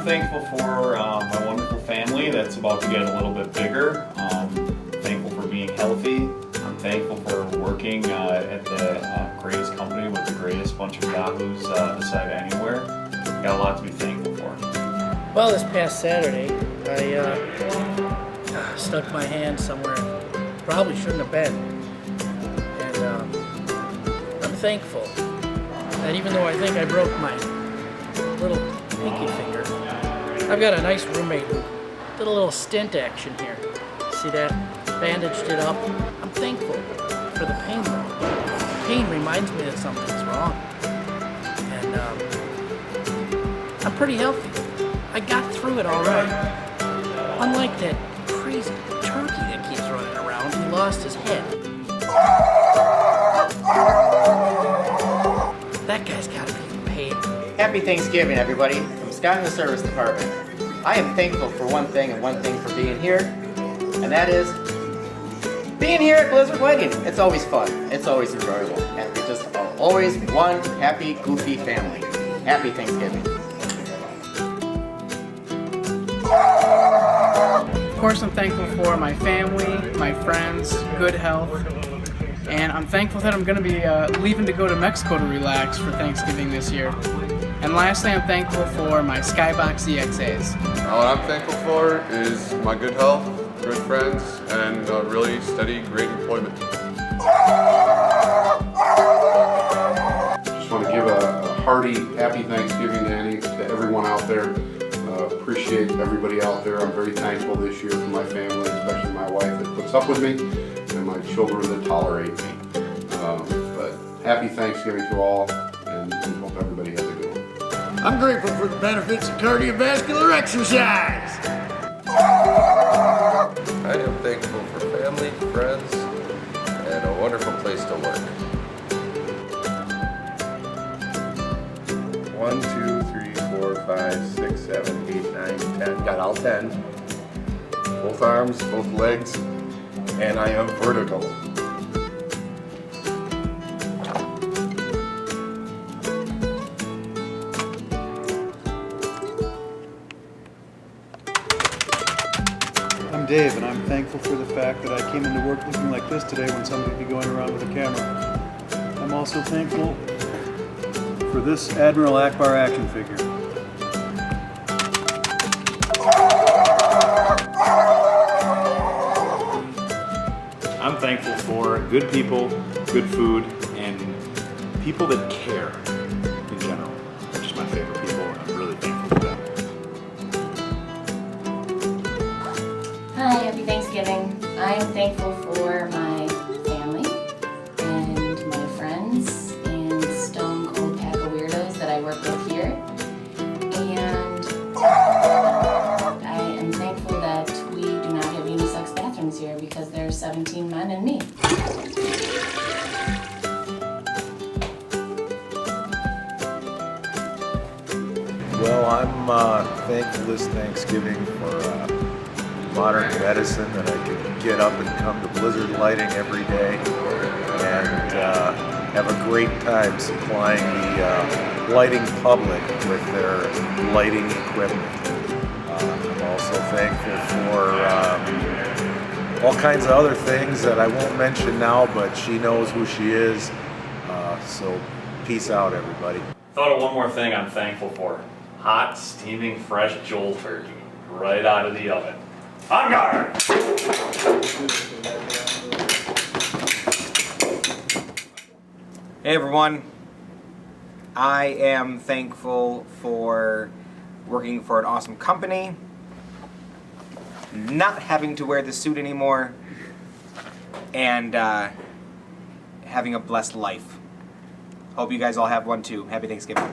I'm thankful for my wonderful family that's about to get a little bit bigger. Thankful for being healthy. I'm thankful for working at the greatest company with the greatest bunch of yahoos this side of anywhere. Got a lot to be thankful for. Well, this past Saturday, I stuck my hand somewhere probably shouldn't have been. And I'm thankful that even though I think I broke my little pinky finger, I've got a nice roommate who did a little stint action here. See that? Bandaged it up. I'm thankful for the pain though. The pain reminds me that something's wrong. And I'm pretty healthy. I got through it all right. Unlike that crazy turkey that keeps running around, he lost his head. That guy's gotta be in pain. Happy Thanksgiving, everybody, from Scott in the Service Department. I am thankful for one thing and one thing for being here, and that is being here at Blizzard Lighting. It's always fun. It's always enjoyable. And we're just always one happy, goofy family. Happy Thanksgiving. Of course, I'm thankful for my family, my friends, good health, and I'm thankful that I'm going to be leaving to go to Mexico to relax for Thanksgiving this year. And lastly, I'm thankful for my Skybox EXAs. What I'm thankful for is my good health, good friends, and really steady, great employment. Just want to give a hearty, happy Thanksgiving to everyone out there. Appreciate everybody out there. I'm very thankful this year for my family, especially my wife that puts up with me, and my children that tolerate me. But happy Thanksgiving to all, and hope everybody has a good one. I'm grateful for the benefits of cardiovascular exercise. I am thankful for family, friends, and a wonderful place to work. 1, 2, 3, 4, 5, 6, 7, 8, 9, 10. Got all 10. Both arms, both legs, and I am vertical. I'm Dave, and I'm thankful for the fact that I came into work looking like this today when somebody would be going around with a camera. I'm also thankful for this Admiral Akbar action figure. I'm thankful for good people, good food, and people that care in general. They're just my favorite people, and I'm really thankful for them. Hi, happy Thanksgiving. I am thankful for my family and my friends and stone cold pack of weirdos that I work with here. And I am thankful that we do not have unisex bathrooms here because there's 17 men and me. Well, I'm thankful this Thanksgiving for modern medicine, that I can get up and come to Blizzard Lighting every day and have a great time supplying the lighting public with their lighting equipment. I'm also thankful for all kinds of other things that I won't mention now, but she knows who she is. So peace out, everybody. Thought of one more thing I'm thankful for. Hot, steaming, fresh Joel turkey, right out of the oven. On guard! Hey everyone, I am thankful for working for an awesome company, not having to wear the suit anymore, and having a blessed life. Hope you guys all have one too. Happy Thanksgiving.